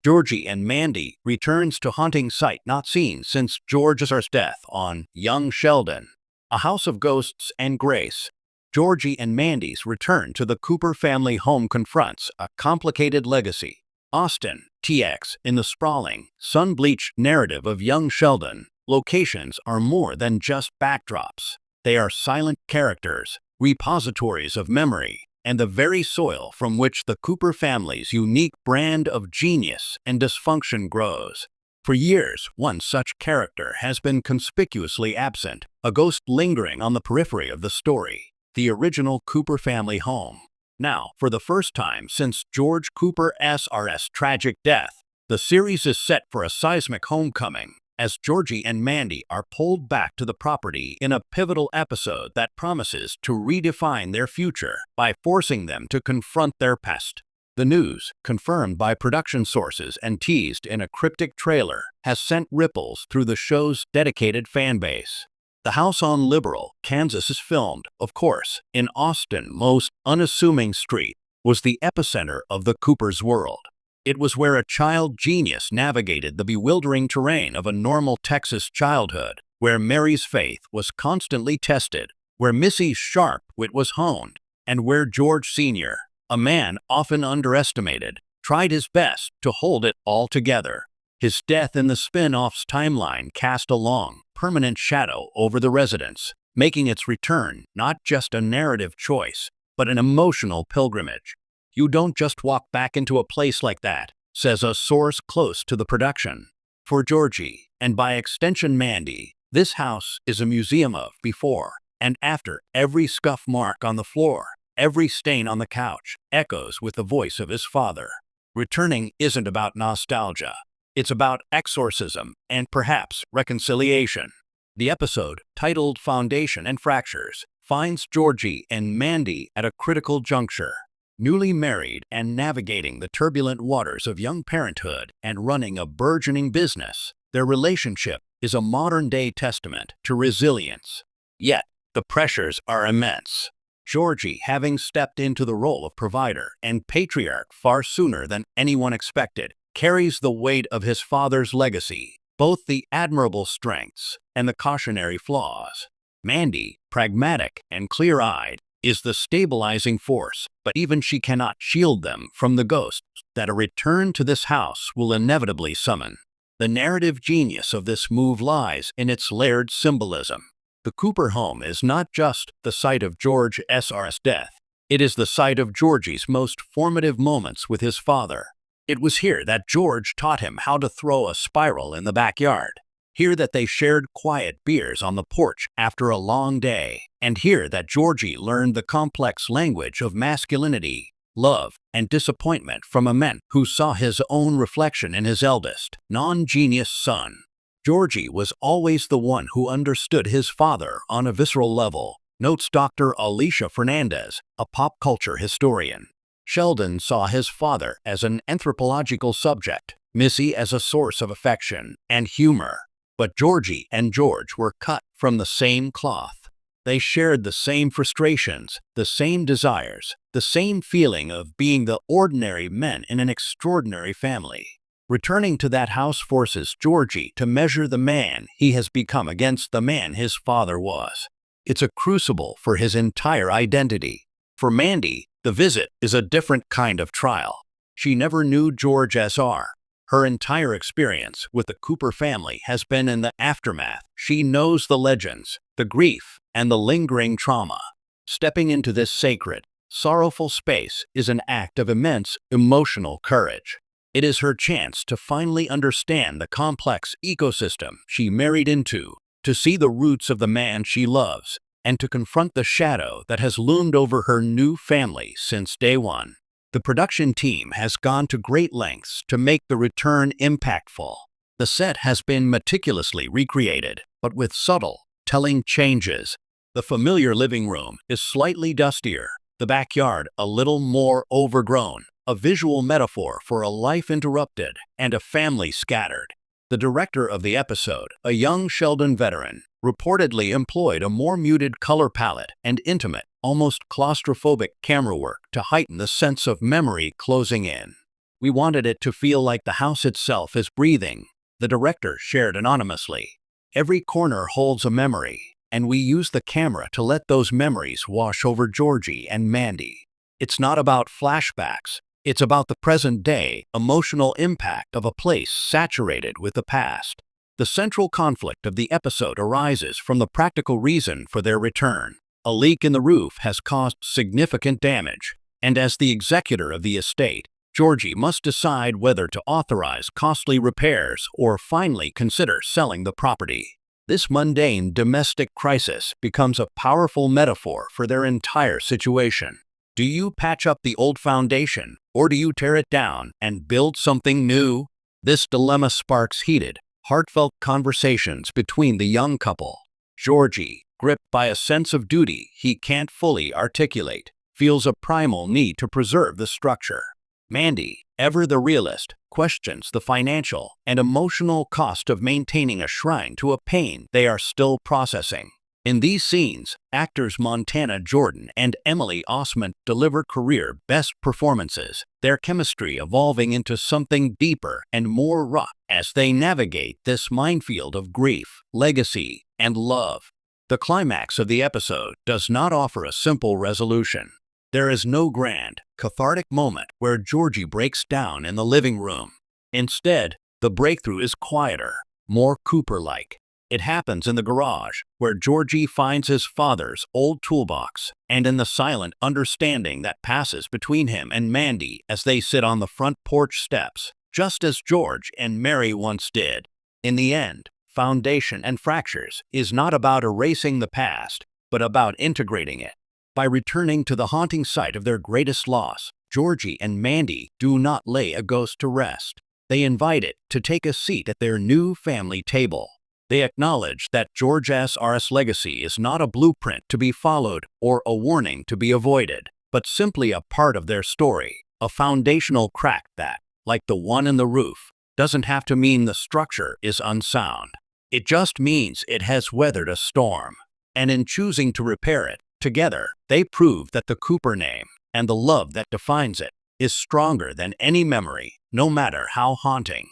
Georgie and Mandy returns to haunting sight not seen since George's death on Young Sheldon. A house of ghosts and grace. Georgie and Mandy's return to the Cooper family home confronts a complicated legacy. Austin, TX, in the sprawling, sun-bleached narrative of Young Sheldon, locations are more than just backdrops. They are silent characters, repositories of memory, and the very soil from which the Cooper family's unique brand of genius and dysfunction grows. For years, one such character has been conspicuously absent, a ghost lingering on the periphery of the story, the original Cooper family home. Now, for the first time since George Cooper Sr.'s tragic death, the series is set for a seismic homecoming, as Georgie and Mandy are pulled back to the property in a pivotal episode that promises to redefine their future by forcing them to confront their past. The news, confirmed by production sources and teased in a cryptic trailer, has sent ripples through the show's dedicated fanbase. The house on Liberal, Kansas is filmed, of course, in Austin's most unassuming street, was the epicenter of the Cooper's world. It was where a child genius navigated the bewildering terrain of a normal Texas childhood, where Mary's faith was constantly tested, where Missy's sharp wit was honed, and where George Sr., a man often underestimated, tried his best to hold it all together. His death in the spin-off's timeline cast a long, permanent shadow over the residence, making its return not just a narrative choice, but an emotional pilgrimage. "You don't just walk back into a place like that," says a source close to the production. For Georgie, and by extension Mandy, this house is a museum of before and after. Every scuff mark on the floor, every stain on the couch, echoes with the voice of his father. Returning isn't about nostalgia. It's about exorcism and perhaps reconciliation. The episode, titled Foundation and Fractures, finds Georgie and Mandy at a critical juncture. Newly married and navigating the turbulent waters of young parenthood and running a burgeoning business, their relationship is a modern-day testament to resilience. Yet, the pressures are immense. Georgie, having stepped into the role of provider and patriarch far sooner than anyone expected, carries the weight of his father's legacy, both the admirable strengths and the cautionary flaws. Mandy, pragmatic and clear-eyed, is the stabilizing force, but even she cannot shield them from the ghosts that a return to this house will inevitably summon. The narrative genius of this move lies in its layered symbolism. The Cooper home is not just the site of George Sr.'s death. It is the site of Georgie's most formative moments with his father. It was here that George taught him how to throw a spiral in the backyard. Here that they shared quiet beers on the porch after a long day, and here that Georgie learned the complex language of masculinity, love, and disappointment from a man who saw his own reflection in his eldest, non-genius son. Georgie was always the one who understood his father on a visceral level, notes Dr. Alicia Fernandez, a pop culture historian. Sheldon saw his father as an anthropological subject, Missy as a source of affection and humor. But Georgie and George were cut from the same cloth. They shared the same frustrations, the same desires, the same feeling of being the ordinary men in an extraordinary family. Returning to that house forces Georgie to measure the man he has become against the man his father was. It's a crucible for his entire identity. For Mandy, the visit is a different kind of trial. She never knew George Sr. Her entire experience with the Cooper family has been in the aftermath. She knows the legends, the grief, and the lingering trauma. Stepping into this sacred, sorrowful space is an act of immense emotional courage. It is her chance to finally understand the complex ecosystem she married into, to see the roots of the man she loves, and to confront the shadow that has loomed over her new family since day one. The production team has gone to great lengths to make the return impactful. The set has been meticulously recreated, but with subtle, telling changes. The familiar living room is slightly dustier, the backyard a little more overgrown, a visual metaphor for a life interrupted and a family scattered. The director of the episode, a young Sheldon veteran, reportedly employed a more muted color palette and intimate, almost claustrophobic camera work to heighten the sense of memory closing in. We wanted it to feel like the house itself is breathing, the director shared anonymously. Every corner holds a memory, and we use the camera to let those memories wash over Georgie and Mandy. It's not about flashbacks, it's about the present-day, emotional impact of a place saturated with the past. The central conflict of the episode arises from the practical reason for their return. A leak in the roof has caused significant damage, and as the executor of the estate, Georgie must decide whether to authorize costly repairs or finally consider selling the property. This mundane domestic crisis becomes a powerful metaphor for their entire situation. Do you patch up the old foundation, or do you tear it down and build something new? This dilemma sparks heated, heartfelt conversations between the young couple. Georgie, gripped by a sense of duty he can't fully articulate, feels a primal need to preserve the structure. Mandy, ever the realist, questions the financial and emotional cost of maintaining a shrine to a pain they are still processing. In these scenes, actors Montana Jordan and Emily Osment deliver career-best performances, their chemistry evolving into something deeper and more raw as they navigate this minefield of grief, legacy, and love. The climax of the episode does not offer a simple resolution. There is no grand, cathartic moment where Georgie breaks down in the living room. Instead, the breakthrough is quieter, more Cooper-like. It happens in the garage, where Georgie finds his father's old toolbox, and in the silent understanding that passes between him and Mandy as they sit on the front porch steps, just as George and Mary once did. In the end, Foundation and Fractures is not about erasing the past, but about integrating it. By returning to the haunting site of their greatest loss, Georgie and Mandy do not lay a ghost to rest. They invite it to take a seat at their new family table. They acknowledge that George S.R.'s legacy is not a blueprint to be followed or a warning to be avoided, but simply a part of their story, a foundational crack that, like the one in the roof, doesn't have to mean the structure is unsound. It just means it has weathered a storm. And in choosing to repair it, together, they prove that the Cooper name, and the love that defines it, is stronger than any memory, no matter how haunting.